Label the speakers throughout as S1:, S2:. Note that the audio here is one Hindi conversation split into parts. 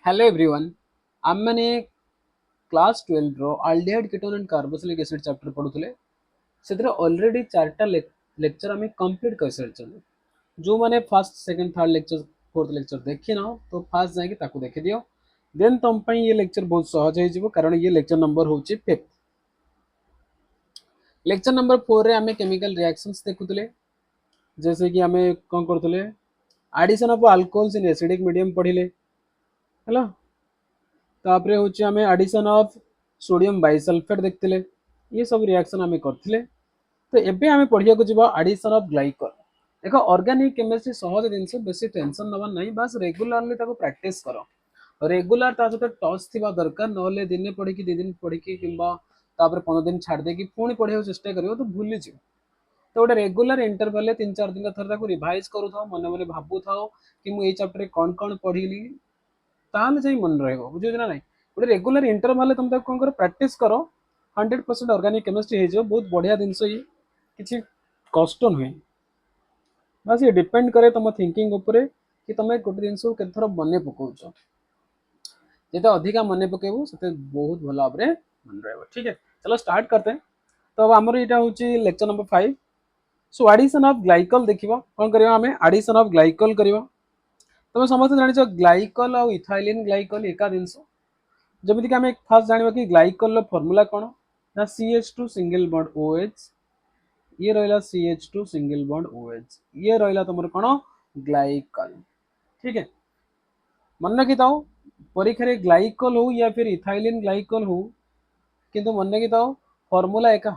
S1: हेलो एवरीवन आम मैंने क्लास 12 रो aldehyde ketone and carboxylic acid chapter पढ़ुले से ऑलरेडी चार्टा लेक्चर आम कंप्लीट कर सारी जो मैंने first second third lecture fourth lecture देखी ना तो फास्ट जाकि देखी दियो देन तुम ये लेक्चर बहुत सहज हो कारण ये लेक्चर नंबर हूँ फिफ्थ लेक्चर नंबर 4 रे आम केमिकल रिएक्शंस देखुले जैसे कि आम कौन करते addition of alcohols in acidic medium पढ़िले है तापर हूँ आम एडिशन ऑफ सोडियम बाइसल्फेट देखते ये सब रिएक्शन आम करते तो एबे आम पढ़िया जा एडिशन ऑफ ग्लाइकल देख ऑर्गेनिक केमिस्ट्री सहज जिनस बेस टेंशन नबार ना बस रेगुलारली प्रैक्टिस कर रेगुलर सहित टच थी दरकार ना दिने पढ़ी दी दिन पढ़ी कि 15 दिन छाड़ दे पुणी पढ़ा चेष्टा कर तो भूली जाओ तो गोटे रेगुलर इंटरवल 3-4 दिन थर रिवाइज करूँ मन मन भावु था कि मुझे चैप्टर कौन कौन पढ़ी ताल जाई मन रहो बुझे ना ना गोटे रेगुलर इंटरवल तुम कौन कर प्रैक्टिस कर 100% ऑर्गेनिक केमिस्ट्री हो बहुत बढ़िया जिनस ये किसी कष्ट नुहे बस ये डिपेंड करे तुम थिंकिंग उपरे कि तुम गोटे जिन केथर मन पकाच जिते अधिका मन पकेबू से बहुत भल भाव में मन रहा ठीक है चलो स्टार्ट करते हैं तो अब आमर यहाँ हूँ lecture number 5 so addition of glycol देखा कौन करवा आम एडिशन ऑफ ग्लाइकल करवा तुम समस्त जान ग्लाइकल और इथाइलिन ग्लाइकल एका जिनस जमीक आम फास्ट जाना कि ग्लाइकल फर्मूला कौन ना CH2 सिंगल बॉन्ड OH ये रहा CH2 सिंगल बॉन्ड OH ये रहा तुम कौन ग्लाइकल ठीक है मन रखी था परीक्षा ग्लाइकल हो या फिर इथाइलिन ग्लाइकल हो किंतु मन रखी था फर्मूला एका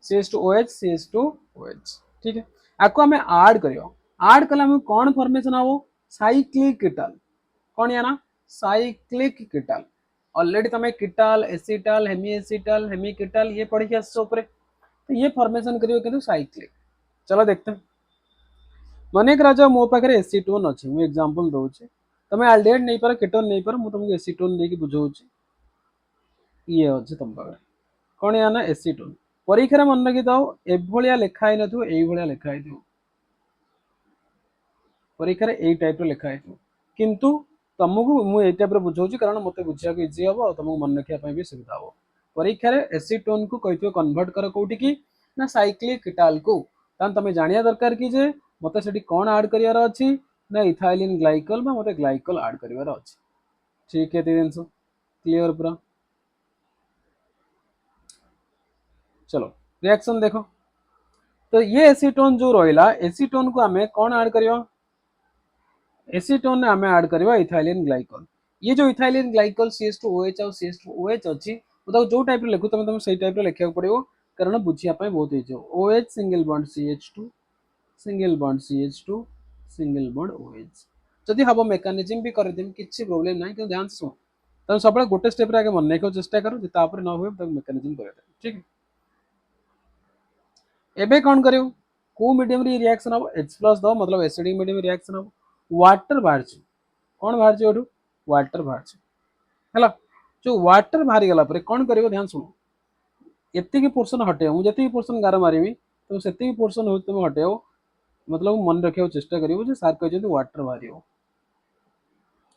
S1: CH2OH CH2OH ठीक है आपको आम ऐड कर ऐड कले कौन फॉर्मेशन हम साइक्लिक कीटल कौन या ना साइक्लिक कीटल ऑलरेडी तुम कीटल एसिटल हेमी कीटल ये पढ़ी आस तो ये फॉर्मेशन करो साइक्लिक चलो देखते हैं मन कर मो पाखे एसीटोन अच्छे मुझे एग्जांपल दूसरी तुम आल्डिहाइड नहीं पार कीटोन नहीं पार मुझे तुमको एसीटोन देकी बुझाऊँ ये अच्छे तुम पाखे कौन या ना एसीटोन परीक्षा मन रखी था एभलिया लिखाई नया लिखाई परीक्षा यही टाइप लिखाई किंतु तुमको मुझे टाइप बुझाऊँ कारण मत बुझा इजी हम और तुमको मन रखापी भी सुविधा हम परीक्षा एसीटोन को कही कन्वर्ट कर कौटी की ना साइक्लिक कीटाल को तुम जाना दरकार कि जे मत से कौन ऐड करार अच्छी ना इथाइलिन ग्लाइकल मत ग्लाइकल ऐड करार अच्छी ठीक है जिन क्लीयर पूरा चलो रिएक्शन देखो तो ये एसीटोन जो रहा एसीटोन को आम कौन ऐड करवा एसीटोन आम ऐड करवा इथाइलिन ग्लाइकल ये जो इथाइलिन ग्लाइकल CH2OH और CH2OH अच्छी जो टाइप लिखु तुम से टाइप लिखा पड़ो कारण बुझापी बहुत easy OH single bond CH2 single bond CH2 single bond OH जदि हम मेकानिजम भी करदेम किसी प्रोब्लेम ना कि ध्यान शुण तुम सब गोटे स्टेप आगे मन रखा चेष्टा करो तापर न हुए मेकानिजम कर ठीक है एबे कौन करियो को मीडियम रे रिएक्शन हम H+ दो मतलब एसिडिक मीडियम रिएक्शन हम वाटर बाहर कौन बाहर वाटर बाहर है जो वाटर बाहरी गला पर कौन करियो ध्यान सुनो एति पोर्सन हटेव मुझे जी पोर्सन गार मारि तो से पोर्सन हो तुम हटेव मतलब मन रखा चेष्टा करो सार कहते वाटर बाहर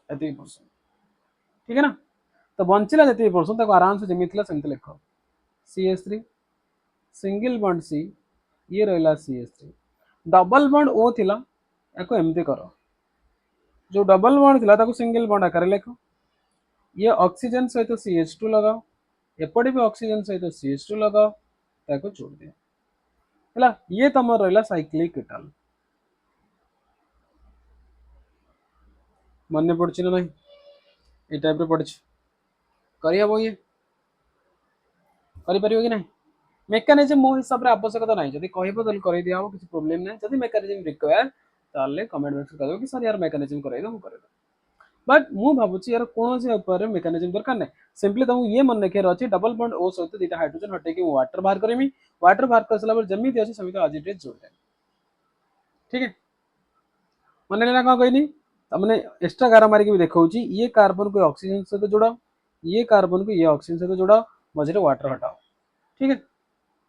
S1: एति पोर्सन ठीक है ना तो बंचला जी पोर्सन आराम से जमी सेमती लिख CH3 सिंगल बॉन्ड C ये रहा CH3 डबल बॉन्ड O थिला याको एमती कर जो डबल बॉन्ड थिला ताको सिंगल बॉन्ड आकार लिख ये ऑक्सीजन सहित CH2 लगाओ एपटे भी ऑक्सीजन सहित CH2 लगाओ ताको जोड़ दियो है ये तुम रहा साइक्लिक कीटल मन पड़ी ना ना ये टाइप पड़ी करहब ये कि ना मेकानिजम मो हिसाब से आवश्यकता ना जब कह कर दिया किसी प्रोब्लेम ना जब मेकानिजम रिक्वायर ताले कमेंट बॉक्स कर कि सर यार मेकानिजम कर बट मु भावुची यार कौन मेकानिजम दरकार ना सिंपली तुमको ये मन रखार अच्छे डबल बॉन्ड O सहित दुटा हाइड्रोजन हटे वाटर बाहर करमी वाटर बाहर कर सारा जमी अच्छे सेमती आज जोड़ दे ठीक है मन लेना कौन कहनी तमने एक्सट्रा गार मारिक भी देखा ये कार्बन को ऑक्सीजन सहित जोड़ाओ ये कार्बन को ये ऑक्सीजन सहित जोड़ाओ मझे वाटर हटाओ ठीक है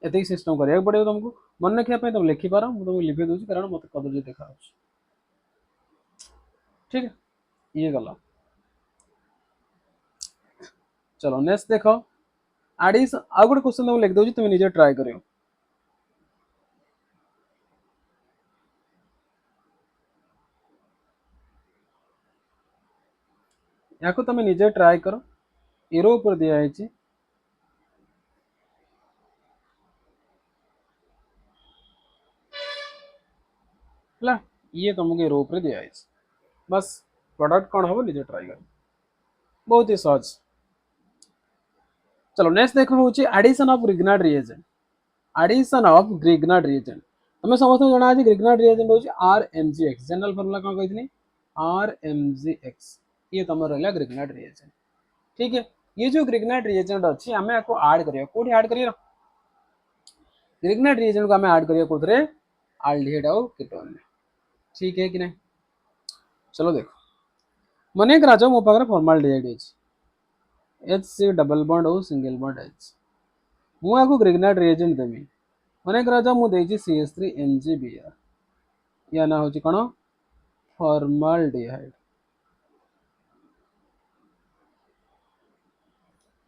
S1: ये सिस्टम करा पड़ो तुमको मन रखापी तुम लिखिपार मुझे तुमको लिखी दूसरी कारण मत कदर्ज देखा ठीक है ये गला चलो नेक्स्ट देख आडिशन आ गोटे क्वेश्चन तुम लिख दउची तुम निजे ट्राई करियो याको तुम निजे ट्राई करो एरो ऊपर दिया है हला ये तुमको एरो ऊपर दिया है बस प्रोडक्ट कौन हम निजे ट्राई कर बहुत ही सहज चलो नेक्स्ट देखो हूँ addition of Grignard reagent addition of Grignard reagent तुम्हें समस्त जना आज ग्रिग्नार्ड रिएजेंट हूँ RmgX जनरल फॉर्मूला कौन कही RmgX ये तुम रहा ग्रिग्नार्ड रिएजेंट ठीक है ये जो ग्रिग्नार्ड रिएजेंट अच्छी आम आपको ऐड करिया कोठी ऐड करिया ग्रिग्नार्ड रिएजेंट को आम ऐड करिया कोथरे एल्डिहाइड और कीटोन में ठीक है कि नहीं चलो देखो मने एक राजा मो पाखरे फॉर्माल्डिहाइड अछि HC डबल बॉन्ड और सिंगल बॉन्ड H मु आको ग्रिग्नार्ड रिएजेंट देमी मने एक राजा मु देछि CH3MgBr या ना होची कोन फॉर्माल्डिहाइड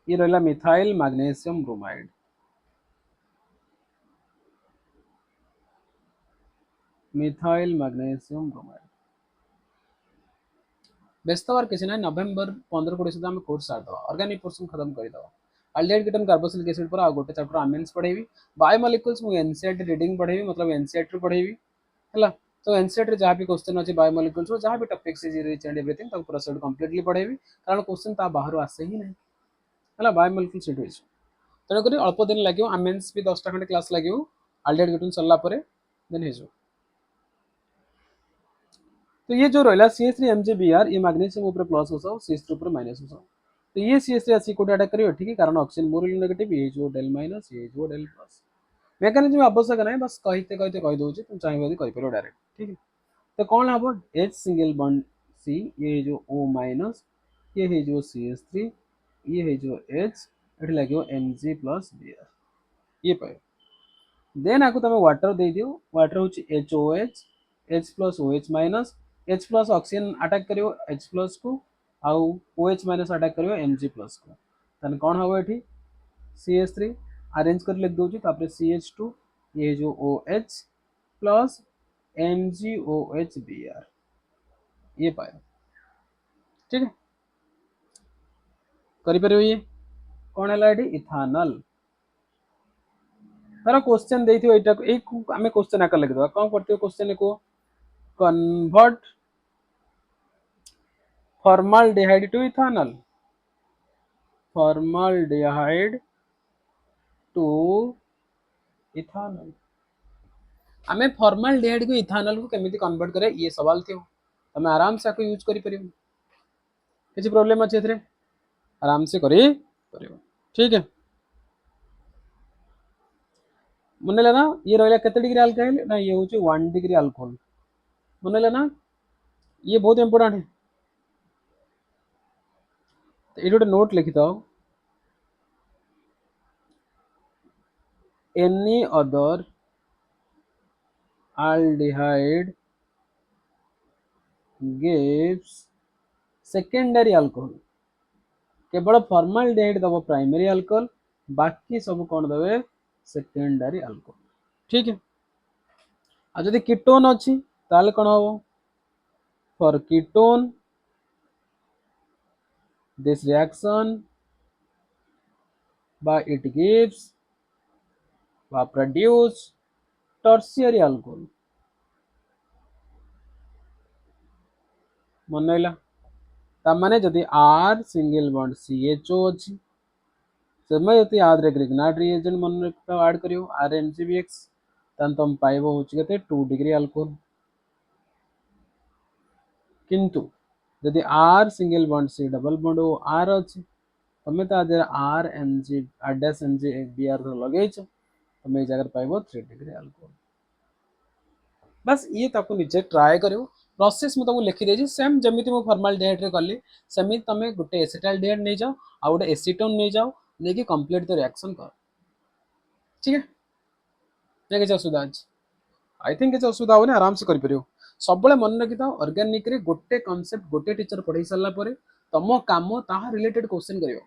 S1: ये रहला methyl magnesium bromide methyl magnesium bromide व्यस्त हमार किसी ना नवेम्बर 15-20 सुधा आम कोर्स स्टार्ट दवा ऑर्गेनिक पोर्शन खत्म करदे अल्डिहाइड कीटोन कार्बोक्सिलिक एसिड पर आ गोटे चैप्टर अमीन्स पढ़ेबी बायोमोलिक्यूल्स मु एनसीईआरटी रीडिंग पढ़ेबी मतलब एनसीईआरटी पढ़ेबी है तो एनसीईआरटी जहाँ भी क्वेश्चन अच्छे बायोमोलिक्यूल्स जहाँ भी टॉपिक्स रिच एंड एवरीथिंग तक पूरा सेट कंप्लीटली पढ़ेबी कारण क्वेश्चन ता बाहर आसे ही नहीं है बायोमोलिक्यूल सेट हो तेणुक अल्प दिन लगे आमेन्स भी 10टा खंडे क्लास लगे अल्डिहाइड कीटोन सरला देन हो तो ये जो रहा CH3MgBr ये मैग्नीशियम ऊपर प्लस हो CH3 ऊपर माइनस हो तो ये CH3 आसी कोटे अटैक करियो ठीक है कारण ऑक्सीजन मोर नेगेटिव ये जो डेल माइनस ये जो डेल प्लस मेकानिज्म आवश्यक नहीं बस कहते कहते कह दउची तुम चाहिए यदि करि डायरेक्ट ठीक है तो कौन हम H सिंगल बॉन्ड C ये जो O माइनस ये है जो CH3 ये है जो H एठी लागो Mg प्लस Br ये पाए देन आको तुम वाटर दे दियो वाटर हूँ HOH H plus OH minus H plus oxygen attack करियो H प्लस को आउ OH माइनस अटैक करियो Mg प्लस को तन कौन हम ये CH3 अरेंज कर लिख दूची तापर CH2 ये जो OH प्लस MgOH Br ये पाए ठीक है करिपरियो ये कौन है ये इथानल तार क्वेश्चन देथियो एटा एक आमे क्वेश्चन आकर लिख दवा कौन करथियो क्वेश्चन को convert formaldehyde to ethanal formaldehyde to ethanal आमे फॉर्माल्डिहाइड को इथानल को केमिति कन्वर्ट करे ये सवाल थियो तमे आराम से आको यूज करि परियो किसी प्रॉब्लम अछि एथरे आराम से करि परियो ठीक है मन लेना ये रहा केते डिग्री अल्कोहल ना ये हूँ 1 डिग्री अल्कोहल मन लेना ये बहुत इंपोर्टेंट है तो ये गोटे नोट लिखि दो any other aldehyde gives secondary alcohol केवल फॉर्माल्डिहाइड दबो प्राइमरी अल्कोहल बाकी सब कौन देवे सेकेंडरी अल्कोहल ठीक है आ जदि कीटोन अच्छी ताले कौन हम for ketone this reaction by it gives by produce tertiary alcohol मन रहा तामाने जदि R सिंगल बॉन्ड CHO अच्छी समय यदि आदरे ग्रिग्नार्ड रिएजेंट मन ऐड करियो RmgBX तन तुम पाइबो होची केते 2 डिग्री अल्कोहल किंतु यदि R single bond C double bond O R अच्छी तमे तो आदरे RmgBr लगे तुम ये जगह पाइबो 3 डिग्री अल्कोहल बस ये ताको निजे ट्राए करियो प्रोसेस मु तुमको लिखि देछि सेम जमिति मु फॉर्माल्डिहाइड रे कली सेमि तमे गुटे एसिटाल्डिहाइड नै जाओ आ गुटे एसीटोन नै जाओ नेकी कंप्लीट द रिएक्शन कर ठीक है ना किसी असुविधा अछि आई थिंक किसी असुविधा होनी आराम से करि परियो सब मन रखि था ऑर्गेनिक रे गोटे कांसेप्ट गोटे टीचर पढ़ाई सारा तुम काम ताहा रिलेटेड क्वेश्चन करियो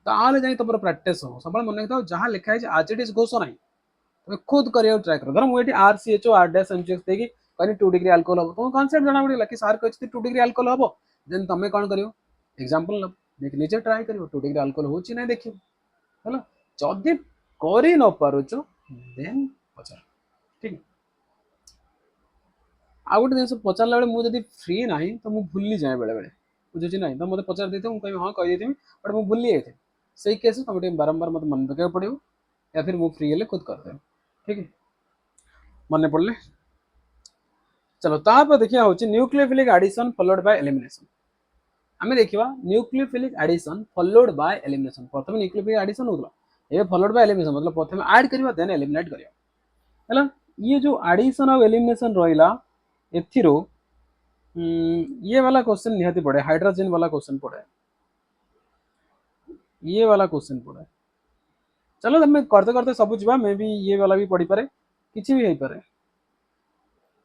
S1: ताले जाई तमरो प्रैक्टिस हो सब मन रखिथाओ जहां लिखा है आज इट इज घोष नहीं तुम खुद करियो ट्राई करो धर मुझे R C H O R dash MCX देगी कहीं 2 डिग्री अल्कोहल हम तुम कॉन्सेप्ट जाना पड़ेगा कि सार कहते 2 डिग्री अल्कोहल हम देन तुम कौन करियो एग्जांपल लो देख निजे ट्राई करियो 2 डिग्री अल्कोहल होची नहीं देखियो ହେଲା ଯଦି କରି ନ ପାରୁଛ ଦେନ୍ ପଚାର ଠିକ ଆଉ ଗୋଟେ ଜିନିଷ ପଚାରିଲା ବେଳେ ମୁଁ ଯଦି ଫ୍ରି ନାହିଁ ତ ମୁଁ ଭୁଲି ଯାଏ ବେଳେ ବେଳେ ବୁଝୁଛି ନାହିଁ ତ ମୋତେ ପଚାରି ଦେଇଥିବ ମୁଁ କହିବି ହଁ କହିଦେଇଥିବି ବଟ୍ ମୁଁ ଭୁଲି ଯାଇଥିବି ସେଇ କେସ୍ ତମେ ଟିକେ ବାରମ୍ବାର ମୋତେ ମନେ ପକାଇବାକୁ ପଡ଼ିବ या फिर ମୁଁ ଫ୍ରି ହେଲେ खुद କରିଦେବି ଠିକ ମନେ ପଡ଼ିଲେ चलो तापर देखिया होची nucleophilic addition followed by elimination आमे देखिबा nucleophilic addition followed by elimination प्रथम न्यूक्लियोफिलिक एडिशन होतला ए फॉलोड बाय एलिमिनेशन मतलब प्रथम ऐड करबा देन एलिमिनेट करिया हैला ये जो एडिशन और एलिमिनेशन रहिला एथिरो ये वाला क्वेश्चन निहाती पड़े हाइड्रोजन वाला क्वेश्चन पड़े ये वाला क्वेश्चन पड़े चलो तुम करते करते सब जीवा मे भी ये वाला भी पढ़ी पारे किसी भी पारे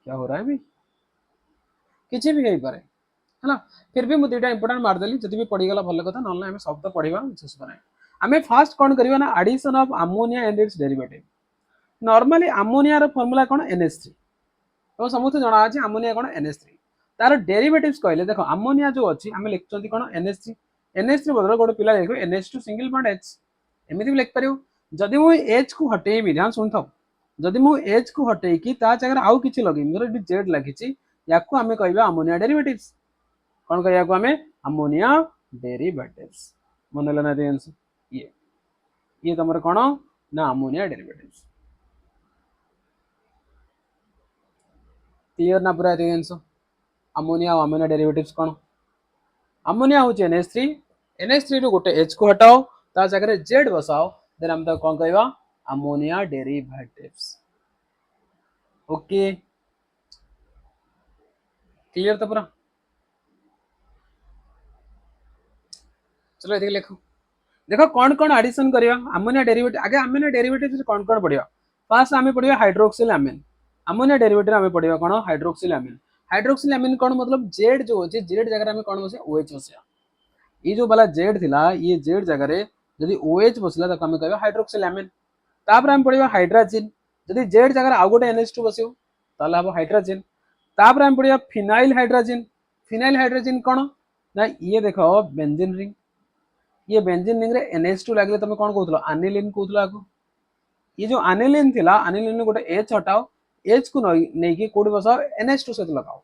S1: क्या हो रहा है भी किसी भी पारे है ना फिर भी मुझे दुटा इंपोर्टेंट मारदेली जब भी पढ़ीगला भल कथा ना आम शब्द पढ़ा ना आम फास्ट कौन करवा ना addition of ammonia and its derivative normally ammonia formula कौन NH3 तो समस्त जना अच्छे अमोनिया कौन NH3 तार डेरिवेटिव्स कहले देखो अमोनिया जो अच्छी आम लिखुं कौन NH3 बदल गोटे पिला लिख NH2 सिंगल बॉन्ड H एमती भी लिखिपर जदि मुझे H को हटेबी ध्यान शुणी था जदि मुझे H को हटेकी ता जगह आउ किसी लगे मोर ये जेड लगी या आम कह अमोनिया डेरिवेटिव्स कौन कह आम अमोनिया डेरिवेटिव्स मन ना आंसर ये तुम कौन ना अमोनिया डेरिवेटिव्स क्लियर ना पूरा आंसर अमोनिया और अमोनिया डेरिवेटिव्स कौन अमोनिया हूँ NH3 रू गोटे H को हटाओ ता जगह जेड बसाओ देन हम कौन कहवा अमोनिया डेरिवेटिव्स ओके क्लियर तो पूरा चलो ये लिखो देखो कौन कौन एडिशन करिया अमोनिया डेरिवेटिव आगे अमोनिया डेरिवेटिव कौन कौन पढ़िया फास्ट आम पढ़िया हाइड्रोक्सिल अमीन अमोनिया डेरिवेटिव आम पढ़िया कौन हाइड्रोक्सिल अमीन कौन मतलब जेड जो अच्छे जेड जगह आम कौन बस OH बसिया ये जो वाला जेड थिला ये जेड जगह जदि OH बसला ताको आम कहबा हाइड्रोक्सिल अमीन तापर आम पढ़िया हाइड्रोजन जदि जेड जगह आउ गोटे NH2 बसियो ताले हम हाइड्रोजन तापर आम पढ़िया फिनाइल हाइड्रोजन कौन ना ये देखो बेंजीन रिंग ये बेंजीन रिंग रे NH2 लागले तुम कौन कहथलो एनिलीन कहथलो आको ये जो एनिलीन थिला एनिलीन गोटे H हटाओ H को नहीं कि कोड बसाओ NH2 सहित लगाओ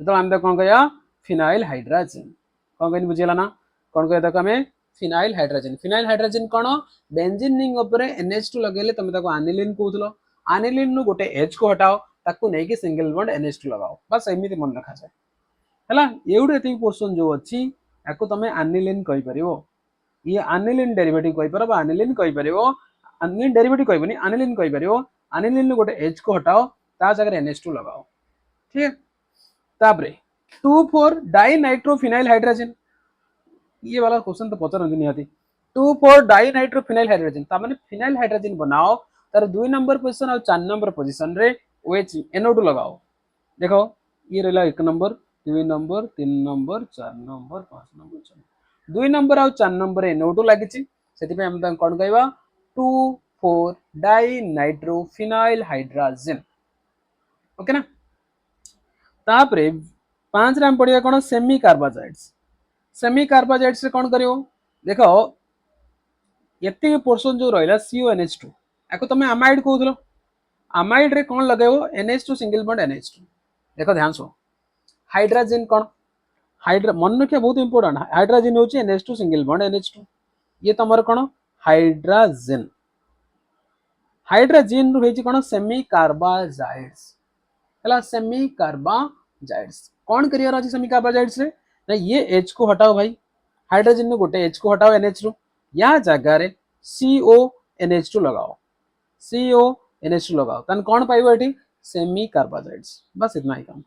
S1: तो आम कौन कहया फिनाइल हाइड्रोजन कौन कहनी बुझीला ना कौन कह आम फिनाइल हाइड्रोजन कौन बेंजीन रिंग उपरे NH2 लगेले तुम ताको एनिलीन कहथलो एनिलीन नु गोटे H को हटाओ ताको नहीं कि सिंगल बॉन्ड NH2 लगाओ बस एमिति मन रखा जाए हैला एउडे एतिक पोर्शन जो अछि याको तमे एनिलीन कहि परिवो ये एनिलीन डेरिवेटिव कहि परबो एनिलीन कहि परिवो एनिलीन डेरिवेटिव कहबनी एनिलीन कहि परिवो एनिलीन नु गोटे H को हटाओ ता जगह NH2 लगाओ ठीक है तापरे 2,4 डाइनाइट्रोफिनाइल हाइड्रोजन ये वाला क्वेश्चन तो पचरंती निहाती 2,4 डाइनाइट्रोफिनाइल हाइड्रोजन ता माने फिनाइल हाइड्रोजन बनाओ तार 2 नंबर पोजीशन और 4 नंबर पोजीशन रे OH NO2 लगाओ देखो ये रहला 1 number 2 number 3 number 4 number 5 number 6 2 number और 4 नंबर NO2 लागिछि सेति पे हम त कोन कहबा 2,4 डाइनाइट्रोफिनाइल हाइड्रोजन ओके ना तापरे 5 रे हम पढ़िया कोन सेमी कार्बाजाइड्स रे कोन करियो देखो एति पोर्शन जो रहला CONH2 एको तमे अमाइड कहथलो अमाइड रे कोन लगाइबो NH2 सिंगल बॉन्ड NH2 देखो ध्यान सुनो हाइड्रोजन कौन मन रखिया बहुत इंपोर्टेंट हाइड्रोजन होची NH2 सिंगल बॉन्ड NH2 ये तमर कौन हाइड्रोजन हाइड्रोजन रही कौन सेमी कार्बाजाइड्स हैला सेमी कार्बाजाइड्स कौन करियर अछि सेमी कार्बाजाइड्स रे ना ये H को हटाओ भाई हाइड्रोजन ने गोटे H को हटाओ NH2 या जगह रे CONH2 लगाओ CONH2 लगाओ तन कौन पाइबो एठी सेमी कार्बाजाइड्स बस इतना ही काम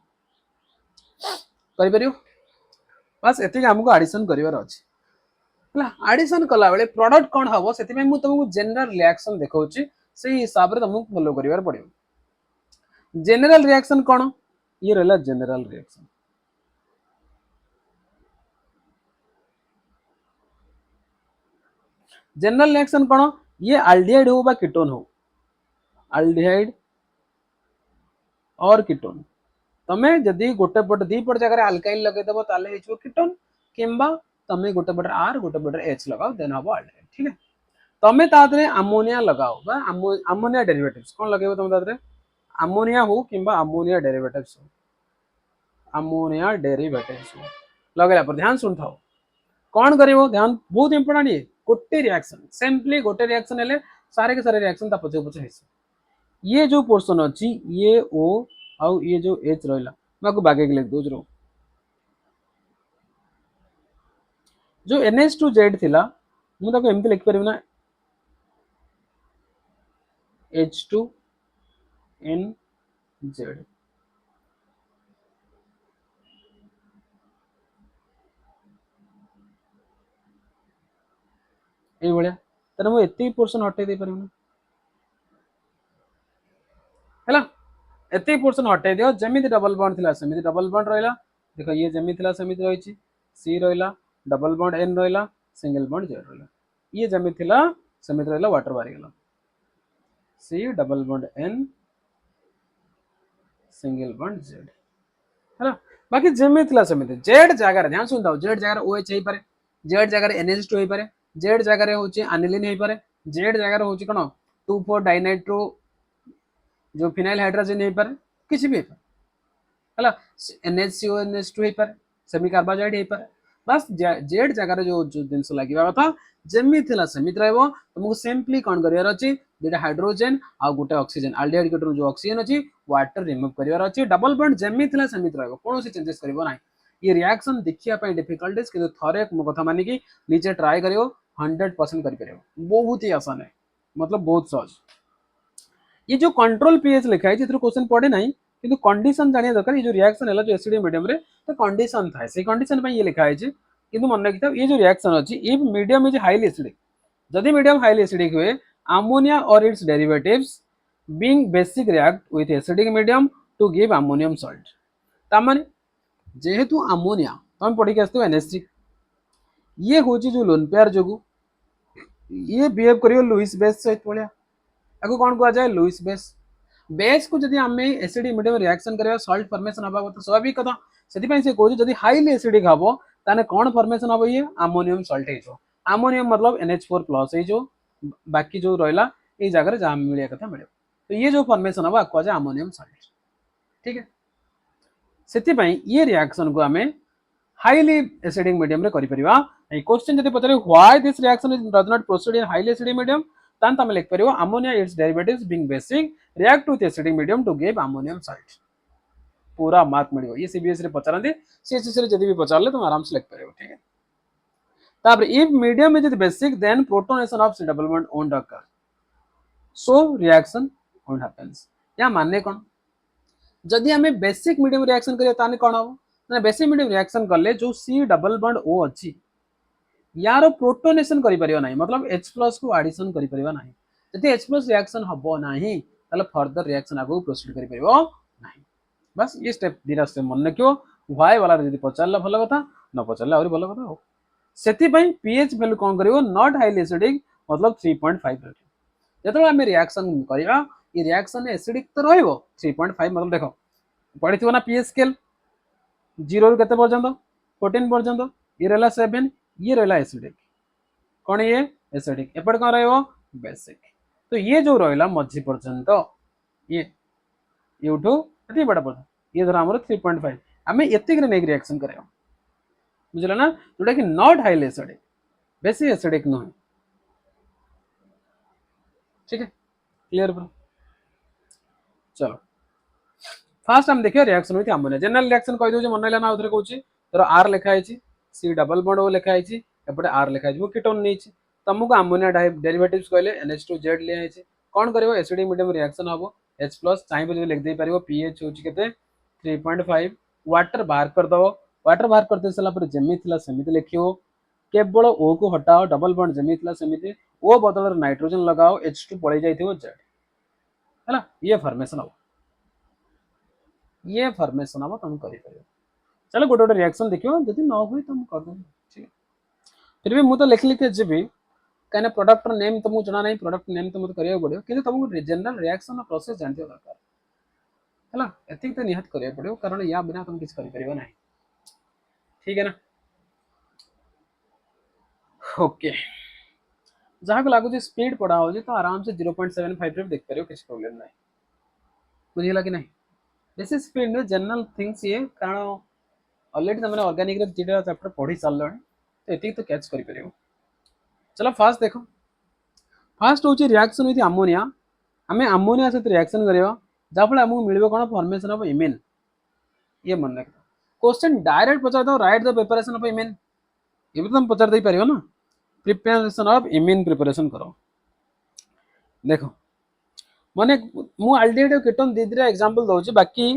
S1: करिपरियो बस एति हमको एडिशन करिवार अछि हला एडिशन कला बेले प्रोडक्ट कोन हबो सेति में मु तुमको जनरल रिएक्शन देखौची सेही हिसाब रे तुमको फॉलो करिवार पड़ियो जनरल रिएक्शन कोन ये रहला जनरल रिएक्शन जनरल रिएक्शन कौन ये आल्डिहाइड हो कीटोन हो आल्डिहाइड और कीटोन तमे जदि गोटे पट दी पट जगह अल्काइल लगेदेव ताले हेचो कीटोन किंबा तमे गोटे पट आर गोटे पट एच लगाओ देन हबो आल्डिहाइड ठीक है तमे तादरे अमोनिया लगाओ बा अमोनिया डेरिवेटिव्स कौन लगेबो तमे तादरे अमोनिया हो किंबा अमोनिया डेरिवेटिव्स हो अमोनिया डेरिवेटिव्स हो लगेला पर ध्यान सुन थाओ कौन करिवो ध्यान बहुत इंपोर्टेंट ये गोटे रिएक्शन सिंपली गोटे रिएक्शन हेले सारे के सारे रिएक्शन ता पछे पछे हेस ये जो पोर्शन अछि ये ओ आउ ये जो एच रहला माको बागे के लिख दो जरो जो NH2Z थिला मु ताको एमती लिख परिबना H2NZ ए भलिया तने मु एती पोर्शन हटे दे परिबना हैला एती पोर्शन हटे दियो जेमिति डबल बॉन्ड थिला सेमिति डबल बॉन्ड रहला देखो ये जेमिति थिला सेमिति रहिछि सी रहला डबल बॉन्ड N रहला सिंगल बॉन्ड Z रहला ये जेमिति थिला सेमिति रहला वाटर बाहर गेला C double bond N single bond Z है बाकी जेमिति थिला सेमिति Z जगह ध्यान सुन थाओ Z जगह OH हेई पारे Z जगह NH2 हेई पारे Z जगह होची एनिलीन हेई पारे Z जगह होची कोन 2,4 डाइनाइट्रो जो फिनाइल हाइड्रोजन हेई पारे किछि भी हला NHCO NH2 हेई पारे सेमी कार्बाजाइड हेई पारे बस Z जगह जो जिंस लागिबा कथा जेमि थिला सेमिति रहबो तुमको सिंपली कोन करियार अछि जेटा हाइड्रोजन आ गोटे ऑक्सीजन आल्डिहाइड कीटोन जो ऑक्सीजन अछि वाटर रिमूव करियार अछि डबल बॉन्ड जेमि थिला सेमिति रहबो कोनोसी चेंजेस करिवो नाही ये रिएक्शन देखिया पय डिफिकल्टीज किंतु थरे मो कथा मानि कि नीचे ट्राई करियो 100% करि परियो बहुत ही आसान है मतलब बहुत सहज ये जो कंट्रोल पीएच लिखा है जेथरो क्वेश्चन पड़े नाही किंतु कंडीशन जानिया दरकार ये जो रिएक्शन हला जो एसिडिक मीडियम रे तो कंडीशन थाए से कंडीशन पे ये लिखा है जे किंतु मन रखिता ये जो रिएक्शन अछि if medium is highly acidic जदि मीडियम हाईली एसिडिक हुए ammonia or its derivatives being basic react with acidic medium to give ammonium salt तामाने जेहेतु अमोनिया तुम पढ़ी के आसतो NH3 ये होची जो लोन पेयर जोगु ये बिहेव करियो लुइस बेस सहित पळिया आको कोन को जाय लुइस बेस बेस को जदि आमे एसिडिक मीडियम रिएक्शन करबा सॉल्ट फॉर्मेशन हबा तो स्वाभाविक कथा सेति पय से कहू जदि हाईली एसिडिक हबो ताने कोन फॉर्मेशन हबो ये अमोनियम सॉल्ट हेजो अमोनियम मतलब NH4+ हेजो बाकी जो रहला ए जगह रे जहां मिलिया कथा मिले तो ये जो फॉर्मेशन हबा को जाय अमोनियम सॉल्ट ठीक है सेति पय ये रिएक्शन को आमे हाईली एसिडिक मीडियम रे करि परिबा ए क्वेश्चन जदि पतरे why this reaction is does not proceed in highly acidic medium तान तमे लिख परिबो ammonia its derivatives being basic react with acidic medium to give ammonium salt पूरा मार्क मिलियो ये सीबीएस रे पचारंदी सीएचएस रे जदि भी पचारले तुम आराम से लिख परिबो ठीक है तापर if medium is basic then protonation of C double bond won't occur so reaction won't happens या माने कोन जदि हमें बेसिक मीडियम रिएक्शन करिया ताने कोन हो ना बेसिक मीडियम रिएक्शन करले जो सी डबल बॉन्ड ओ अछि यार प्रोटोनेशन करि परियो नाही मतलब H+ को एडिशन करि परियो नाही जदि H+ रिएक्शन हबो नाही ताले फर्दर रिएक्शन आगो प्रोसीड करि परियो नाही बस ये स्टेप दिरा से मन रखियो व्हाई वाला जदि पचारला भलो कथा न पचारला और भलो कथा हो सेति पय pH वैल्यू कोन करियो नॉट हाईली एसिडिक मतलब 3.5 रखियो जतबे हम रिएक्शन करिया ये रिएक्शन एसिडिक तो रहइबो 3.5 मतलब देखो पढ़िथिबो ना pH स्केल 0 रु केते पर्यंत 14 पर्यंत ये रहला 7 ये रहला एसिडिक कोन ये एसिडिक एपड कोन रहइबो बेसिक तो ये जो रहला मध्य पर्यंत ये यूटू एति बड़ा पर्यंत ये धर हमर 3.5 हमें एतिक रे नेक रिएक्शन करयो बुझला ना जोटा कि नॉट हाईली एसिडिक बेसी एसिडिक न ठीक है क्लियर ब्रो चलो फास्ट हम देखियो reaction with ammonia general reaction कहि दो जे मन लेना उधर कहूची तर आर लिखा है सी डबल बॉन्ड ओ लिखा है एपटे आर लिखा है वो कीटोन नै छी तुमको अमोनिया डेरिवेटिव्स कहले NH2Z लिया है कोन करबो एसिडिक मीडियम रिएक्शन हबो H+ चाहि बजे लिख दे परिबो pH होची केते 3.5 वाटर बाहर कर दो वाटर बाहर करते सला पर जेमि थिला सेमिति लिखियो केवल O को हटाओ डबल बॉन्ड जेमि थिला सेमिति O बदल नाइट्रोजन लगाओ H2 पड़े जाइथिबो Z हैला ये फॉर्मेशन हो ये फॉर्मेशन हम तुम करि परियो चलो गोटे रिएक्शन देखियो जदि न होई तुम कर दो ठीक है फिर भी मु तो लिख लिख के जेबी कहीं प्रोडक्ट नेम तुमको जना नहीं प्रोडक्ट नेम तुमको करिया पड़ो कि तुमको जनरल रिएक्शन प्रोसेस जानते दरकार है एतिक तो निहात करिया पड़ो कारण या बिना तुम किसी कर परिबो नहीं ठीक है ना ओके जहाँ को लागू स्पीड पढ़ा हो तो आराम से 0.75 रे देख पारियो किसी प्रॉब्लम नहीं बुझिला कि नहीं बेसी स्पीड में जनरल थिंग्स ये कारण ऑलरेडी तुमने ऑर्गेनिक रे जेटा चैप्टर पढ़ी सारलणी तो एतिक तो कैच करि परियो चलो फास्ट देखो फास्ट हूँ रिएक्शन विथ अमोनिया आम अमोनिया सहित रिएक्शन करवा जहाँफल आमको मिल कौन फॉर्मेशन ऑफ इमिन ये मन रख क्वेश्चन डायरेक्ट पचार दो राइट द प्रिपरेशन ऑफ इमिन ये भी तुम पचार दे पार ना प्रिपरेशन ऑफ इमिन प्रिपरेशन करो देखो माने मु अल्टीमेट कीटोन दी दिरा एग्जांपल दउची बाकी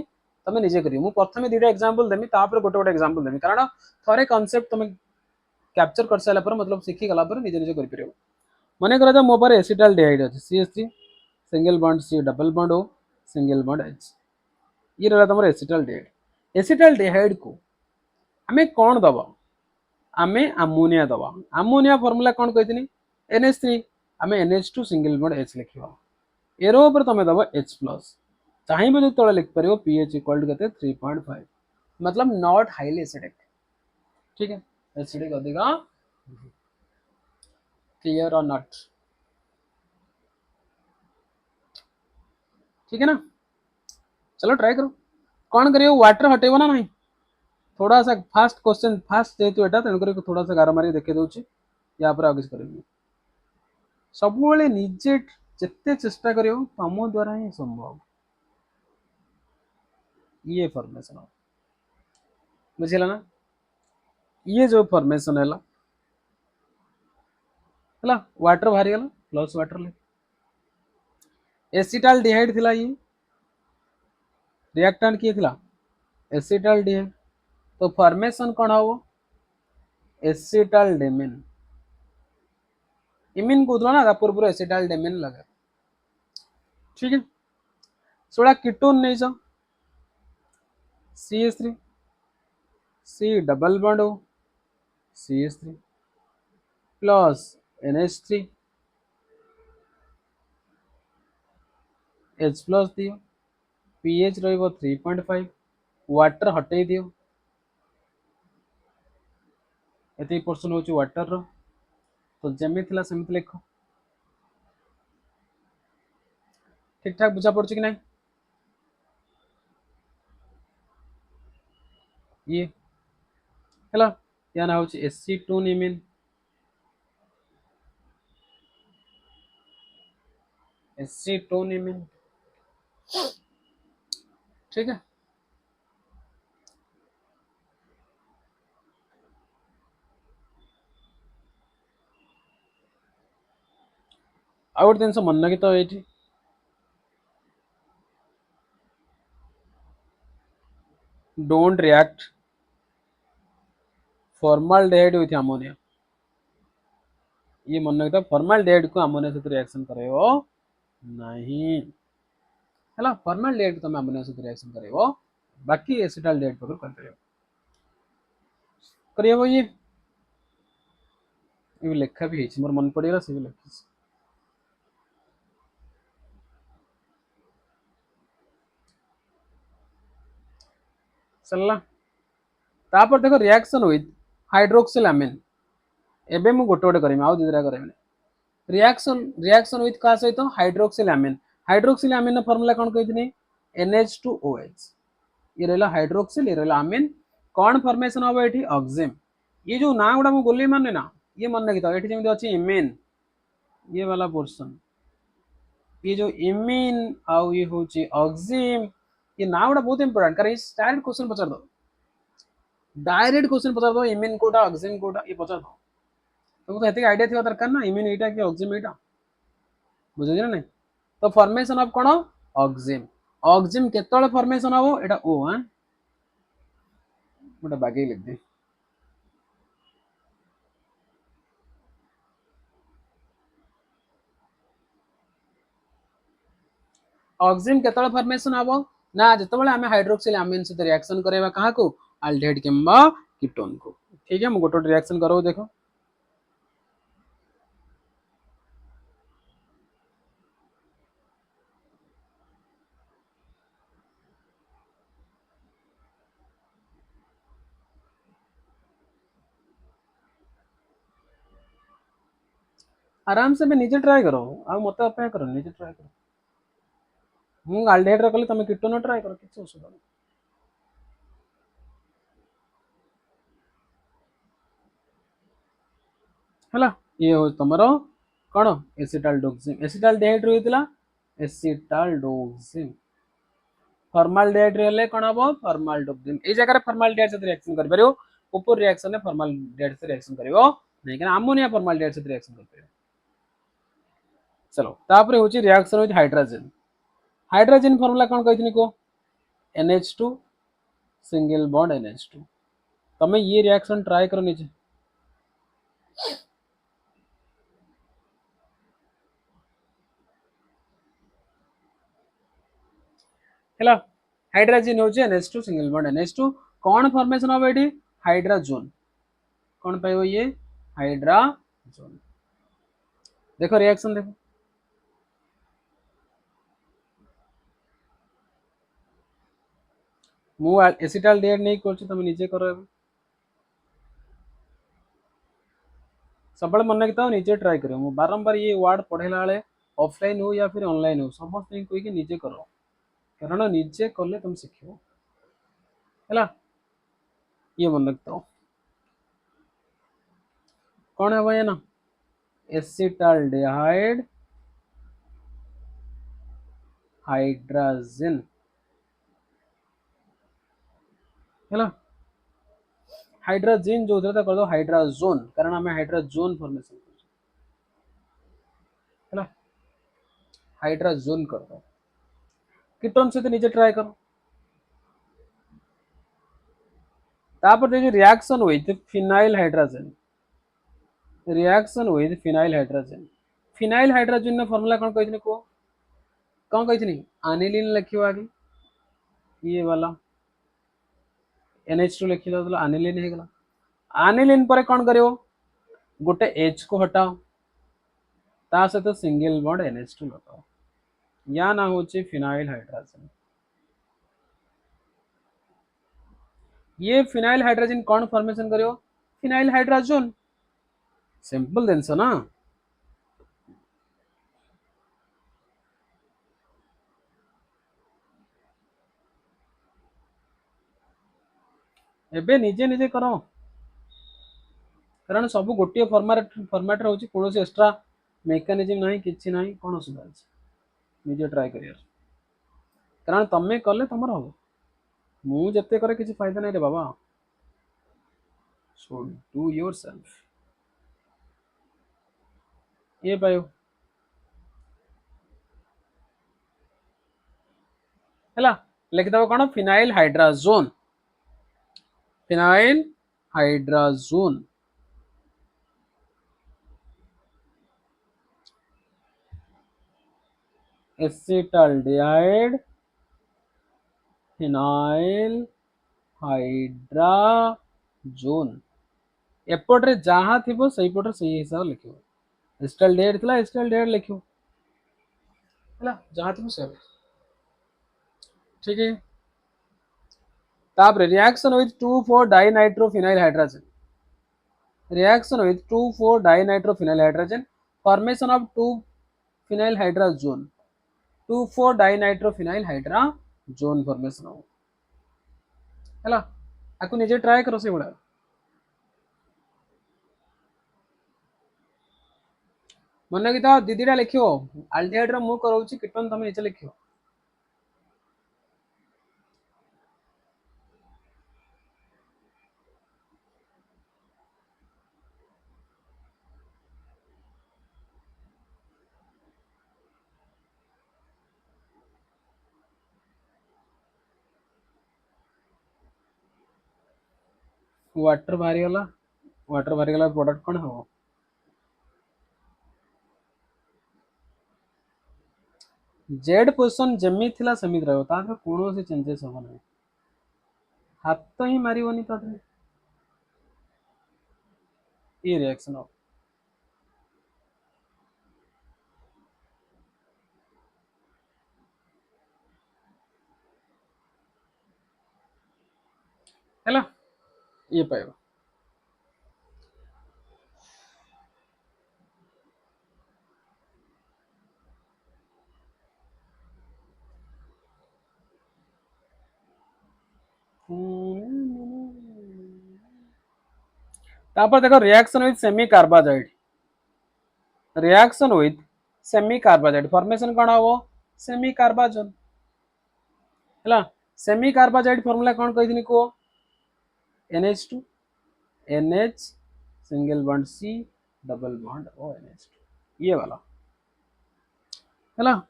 S1: तमे निजे करियो मु प्रथमे दिरा एग्जांपल देमी तापर गोटे गोटे एग्जांपल देमी कारण थरे कांसेप्ट तमे कैप्चर कर साला पर मतलब सीखी गला पर निजे निजे करि परियो माने करा जा मो पर एसिटाल्डिहाइड अछि CH3 single bond C double bond O single bond H ये रहला तमर एसिटाल्डिहाइड को हमें कौन दबा आमे अमोनिया दबा अमोनिया फार्मूला कौन कहितनी NH3 आमे NH2 सिंगल बॉन्ड H लिखिबा एरो ऊपर तमे दबा H प्लस चाहिए जो तले लिख पारियो pH इक्वल टू कते 3.5 मतलब नॉट हाईली एसिडिक ठीक है एसिडिक अधिका क्लियर और नॉट ठीक है ना चलो ट्राई करो कौन करियो वाटर हटेबो ना नहीं थोड़ा सा फास्ट क्वेश्चन फास्ट जेतु एटा तेणुक थोड़ा सा गार मारी देखे दूची या पर आगे कर सब निजे जिते चेष्टा करियो तुम द्वारा ही संभव ये फॉर्मेशन बुझेगा ना ये जो फॉर्मेशन है वाटर बाहरी गला प्लस वाटर ले एसिटाल्डिहाइड थिला ये रिएक्टेंट किए थिला एसिटाल्डिहाइड तो फॉर्मेशन कौन हो एसिटाल्डेमिन इमिन कहला ना पूर्व एसिटाल्डेमिन लगे ठीक है सोड़ा कीटोन नहीं जाओ CH3 C डबल बॉन्ड हो CH3 plus NH3 H plus दियो pH रहिबो 3.5 वाटर हटे दियो एते पर्सन होची वाटर रो तो जेमी थिला सेमति लिखो ठीक ठाक बुझा पड़छ कि नहीं ये हला या ना होची Sc2 निमिन Sc2 निमिन ठीक है आउट दिन से मन की तो एठी don't react formaldehyde with ammonia ये मन की फॉर्मल्डिहाइड को अमोनिया से रिएक्शन करेओ नहीं हला फॉर्मल्डिहाइड को तुम अमोनिया से रिएक्शन करेओ बाकी एसिटाल्डिहाइड पर कर करियो करियो ये लेखा भी है मोर मन पड़ेगा से भी लिखी चलला तापर देखो रिएक्शन विथ हाइड्रोक्सिल अमीन एबे मु गोटे गोटे करमी आउ दिदरा करमी रिएक्शन विथ का सहित हाइड्रोक्सिल अमीन फॉर्मूला कौन कही NH2OH ये रहला हाइड्रोक्सिल ये रहला अमीन कौन फॉर्मेशन हम ये ऑक्सिम ये जो ना गुड़ा मु बोली माने ना ये मन रखिता ये जमी अच्छी इमिन ये वाला पोर्सन ये जो इमिन आउ ये हूँ ऑक्सिम ये ना गुड़ा बहुत इंपोर्टेंट कारण डायरेक्ट क्वेश्चन पचार दो इमिन कोटा ऑक्सिम कोटा ये पचार दो तुमको तो आइडिया थी दरकार ना इमिन एटा कि ऑक्सिम एटा बुझे ना नहीं तो फॉर्मेशन ऑफ कौन ऑक्सिम केतले फॉर्मेशन हम एटा ओ हां गोटे बागे लिख दे ऑक्सिम केतले फॉर्मेशन हम ना जितेबाला आम हाइड्रोक्सिल अमीन सहित रिएक्शन करवा क्या अल्डिहाइड किंबा कीटोन को ठीक है मुझे गोटे रिएक्शन करो देखो आराम से निजे ट्राए करो आ मत अपेक्षा करो निजे ट्राए करो मु आल्डिहाइड रो कले तुम कीटोन ट्राए करो किसी असुविधा नहीं है ये हो तुम कौन एसिटाल्डिहाइड रो होता एसिटाल्डोक्सिन फॉर्माल्डिहाइड रे कौन हम फॉर्माल्डोक्सिन ए जगह फॉर्माल्डिहाइड से रिएक्शन कर परियो ऊपर रिएक्शन में फॉर्माल्डिहाइड से रिएक्शन करिवो नहीं कि अमोनिया फॉर्माल्डिहाइड से रिएक्शन कर परियो चलो तापर होची reaction with hydrogen hydrogen formula कौन कहथिनी को NH2 सिंगल बॉन्ड NH2 तमे ये रिएक्शन ट्राई करो नीचे हेला हाइड्रोजन होची NH2 सिंगल बॉन्ड NH2 कौन फॉर्मेशन हो एठी हाइड्रोजन कौन पाइबो ये हाइड्रोजन देखो रिएक्शन देखो मु एसिटाल्डिहाइड नहीं करछि तमे नीचे करो सब मन रखिता निजे ट्राई करो मु बारंबार ये वर्ड पढ़ेला बेले ऑफलाइन हो या फिर ऑनलाइन हो समस्त कोई के निजे करो कारण निजे कले तुम शिखिबो हैला ये मन रखता कौन है ये ना एसिटाल्डिहाइड हाइड्रोजन हैला हाइड्रोजन जो होता कर दो हाइड्रोजोन कारण हमें हाइड्रोजोन फॉर्मेशन हैला हाइड्रोजोन कर दो कीटोन से नीचे ट्राई करो तापर देखिए reaction with phenyl hydrogen reaction with phenyl hydrazine phenyl hydrogen ने फार्मूला कौन कहथिनी को कौन कहथिनी एनिलीन लिखियो आगे ये वाला NH2 लिखि दो एनिलीन हे गला एनिलीन पर कौन करियो गोटे H को हटाओ ता सहित सिंगल बॉन्ड NH2 लगाओ या ना होची फिनाइल हाइड्रोजन ये फिनाइल हाइड्रोजन कौन फॉर्मेशन करियो फिनाइल हाइड्रोजन सिंपल जिनस ना एबे निजे निजे करो कारण सब गोटे फॉर्मेट होची कोनोसी एक्स्ट्रा मेकानिज्म नहीं किछि नहीं कोन असुविधा अछि निजे ट्राई करियर कारण तमे कले तमर हो मु जते करे किछि फायदा नहीं रे बाबा सो डू योरसेल्फ ये पायो हैला लिखि दबो कोन phenyl hydrazine phenyl hydrazine acetaldehyde phenyl hydrazine एपटे जहाँ थी से पटे से हिसाब लिखो एसिटाल्डिहाइड थिला एसिटाल्डिहाइड लिखो हैला जहाँ थी से ठीक है तापर reaction with 2,4 dinitrophenyl hydrazine reaction with 2,4 dinitrophenyl hydrazine formation of 2 phenyl hydrazone 2,4 dinitrophenyl hydrazine formation हो हैला आकु निजे ट्राई करो से बडा मन रखिता दीदीटा लिखियो अल्डिहाइड रो मु करौची कीटन तमे निचे लिखियो वाटर बाहरी गला प्रोडक्ट कौन हो जेड पोजिशन जमी थिला समित रहयो ताके कोनोसी चेंजेस हो नै हाथ तो ही मारिवनी ताते ये रिएक्शन हो हैला ये पायो तापर देखो reaction with semi carbazide, reaction with semi carbazide formation कौन हम सेमी कार्बाजोन है। सेमी कार्बाजाइड फॉर्मूला कौन कही को NH2 NH single bond C double bond ONH2 ये वाला है।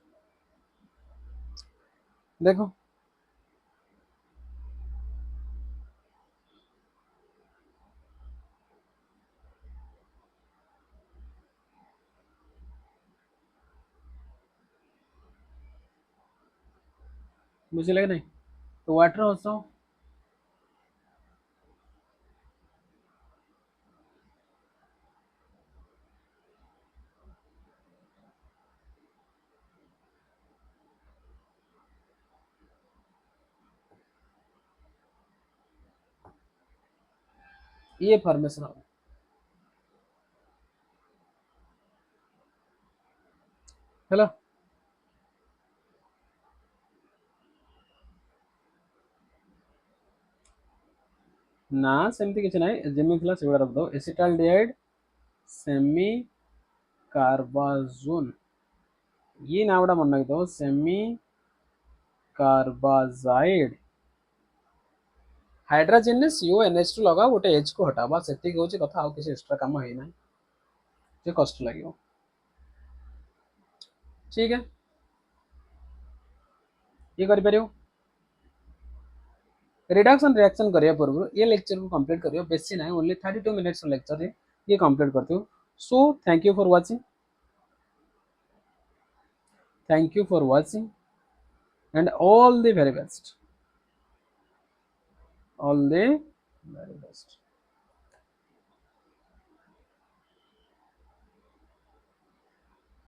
S1: देखो मुझे लगे नहीं तो वाटर हो ये फॉर्मेशन हो है। ना सेमती किसी ना जेमी थिला सेगुड़ा रखदो एसिटाल्डिहाइड सेमी कार्बाजोन ये ना गुड़ा मन रखदो सेमी कार्बाजाइड हाइड्रोजन ने CONH2 लगा गोटे H को हटाबा सेति होची कथा आ किसी एक्स्ट्रा काम है ना जे कष्ट लागियो। ठीक है ये कर परियो रिडक्शन रिएक्शन करिया पूर्व ये लेक्चर को कंप्लीट करियो बेसी ना ओनली 32 मिनट्स लेक्चर है ये कंप्लीट करते हो। So thank you for watching and all the very best, all the very best.